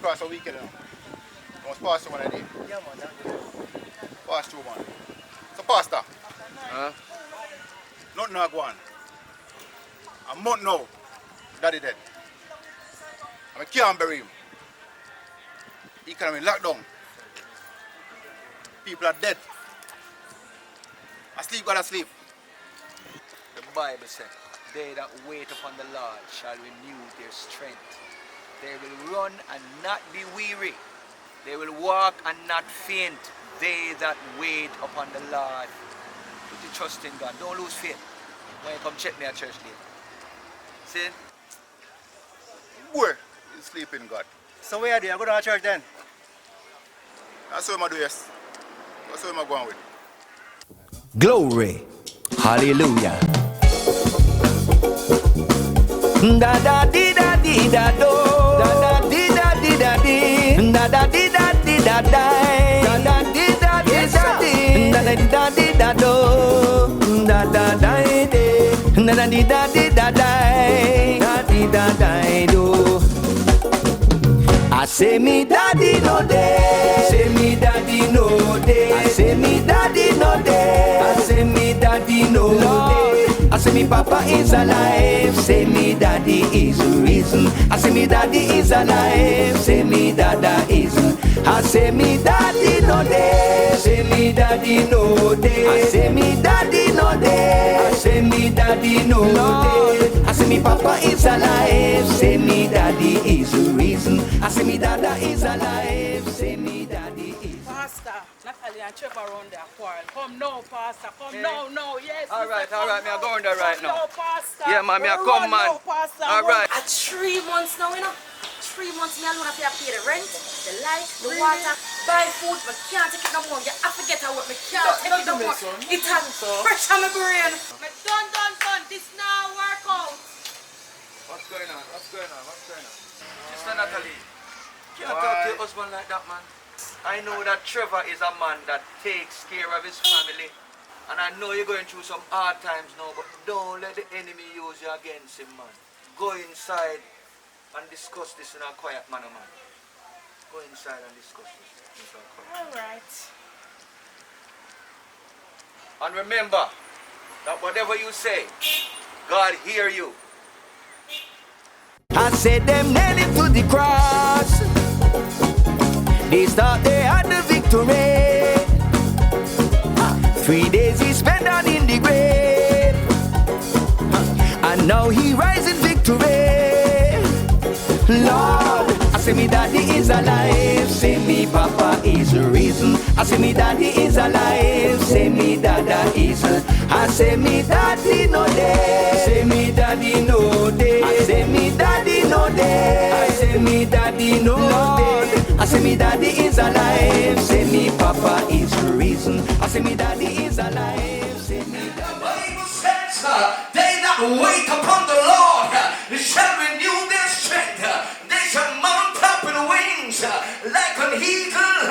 across the weekend now. I must pass through one a day. Yeah, man, thank you. Pass through one. So, Pastor, nothing not go on. A month now, Daddy dead. I can't bury him. Economy locked down. People are dead. Asleep, God asleep. The Bible says, they that wait upon the Lord shall renew their strength. They will run and not be weary. They will walk and not faint. They that wait upon the Lord. Put your trust in God. Don't lose faith. When you come check me at church later. See? Boy, you sleep in God. So where do you go to church then? That's what I do, yes. That's what I'm going with. Glory. Hallelujah. Da da di da di da do. Da da di da di da di. Da da di da di da da. Da da di da di da di. Da da di da di da do. Da da da di. Da da di da di da da. Da di da da do. I say me daddy no day. Say me daddy no day. I say me daddy no day. I say me daddy no day. I say me papa is alive. Say me daddy is risen. I say me daddy is alive. Say me dada is. I say me daddy no day. Say me daddy no day. I say me daddy no day. I say me daddy no day. I say me papa is alive. Say me daddy is risen. I say me dada is alive. Say me daddy is. Pastor, Natalie and Trevor around there quarrel. Come now, Pastor. Come now, yes. All right, me are going there right now. Come now, Pastor. Yeah, man, me are come, man. Now, Pastor. All right. At 3 months now, you know. 3 months me alone have to pay the rent, the light, the water, buy food, but can't take it no more. You have to get out with me, can't take it no more. It has pressure on my brain. But done. This now work out. What's going on? Sister Natalie, you can't talk to your husband like that, man. I know that Trevor is a man that takes care of his family. And I know you're going through some hard times now, but don't let the enemy use you against him, man. Go inside and discuss this in a quiet manner, man. Go inside and discuss this in a quiet manner. All right. And remember that whatever you say, God hear you. I said them nailed him to the cross. They thought they had the victory. 3 days he spent down in the grave. And now he rise in victory. Lord, I say me daddy is alive. Say me papa is risen. I say me daddy is alive. Say me dada is. I say me daddy no day. Say me daddy no day. I say me daddy no day. I say me daddy no day. I say me daddy is alive. Say me papa is risen. I say me daddy is alive. Say me daddy. The Bible says, they that wait upon the Lord shall renew their strength. They shall mount up in wings like an eagle.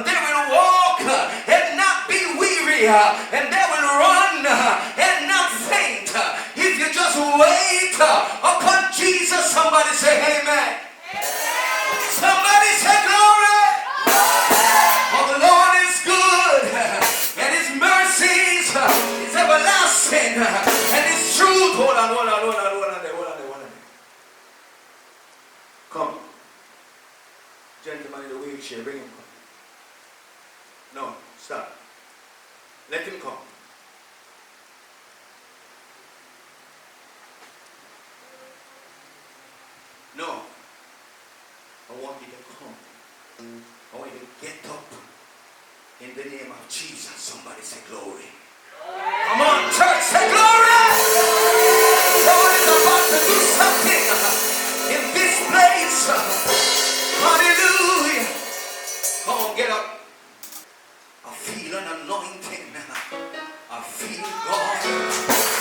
They will walk and not be weary, and they will run and not faint. If you just wait upon Jesus, somebody say amen. Somebody say glory. For the Lord is good, and his mercies is everlasting, and his truth. Hold on there. Come. Gentleman in the wheelchair, bring him. No, stop. Let him come. No. I want you to come. I want you to get up. In the name of Jesus, somebody say glory. Come on, church, say glory! God is about to do something in this place. Hallelujah. Come on, get up. I feel an anointing. I feel God.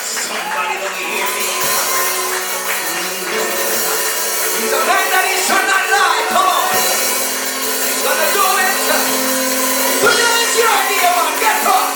Somebody don't hear me. He's a man that he should not lie. Come on. He's gonna do it. Today is your idea, man. Get up.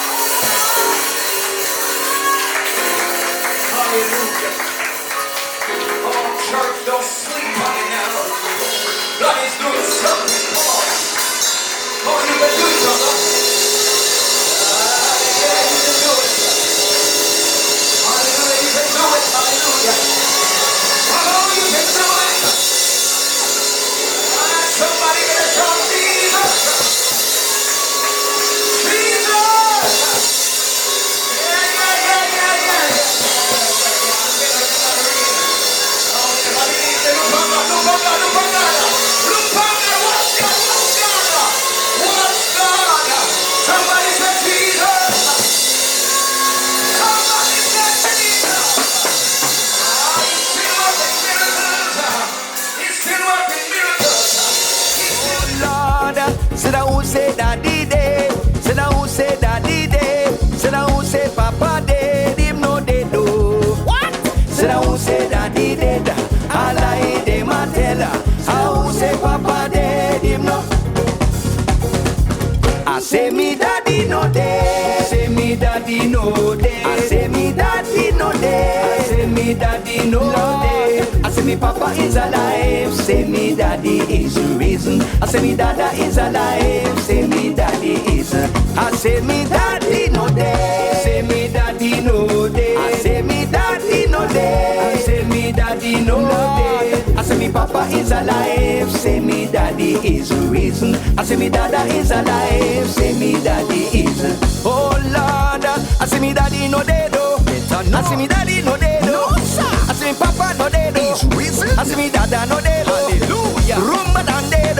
I say me daddy no dead. Say me daddy no dead. I say me daddy no dead. I say me daddy no dead. I say me papa is alive. Say me daddy is risen. I say me dada is alive. Say me daddy is. I say me daddy no dead. Say me daddy no dead. I say me daddy no dead. I say me daddy no dead. I say me papa is alive. Say me daddy is risen. I say me dada is alive. Say me daddy is. Oh Lord, I say me daddy no dead. I say me daddy no dead. I say me papa no dead. I say me dada no dead. Hallelujah. Rumba dan dead.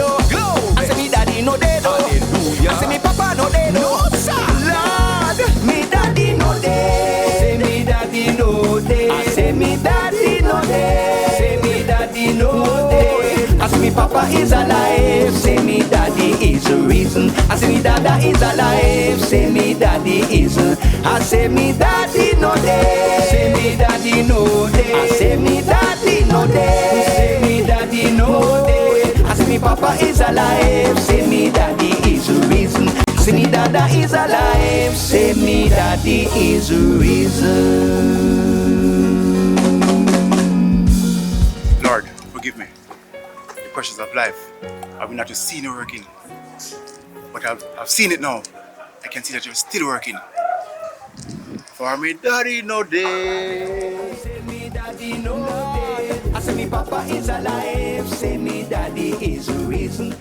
I say me daddy no dead. Hallelujah. I say me papa no dead. Lord, me daddy no dead. Say me daddy no dead. I say me daddy no dead. Say me daddy no dead. I say me papa is alive. Say me daddy is risen. I say me dada is alive. Say me daddy is. I say me daddy no dead. Say me daddy no dead. I say me daddy no dead. Say me daddy no dead. I say me papa is alive. Say me daddy is risen. Say me dada is alive. Say me daddy is risen. Lord, forgive me. The pressures of life. I've not just seen you working. But I've seen it now. I can see that you're still working. For me daddy no day. Say me daddy no dead. I say me papa is alive. Say me daddy is risen.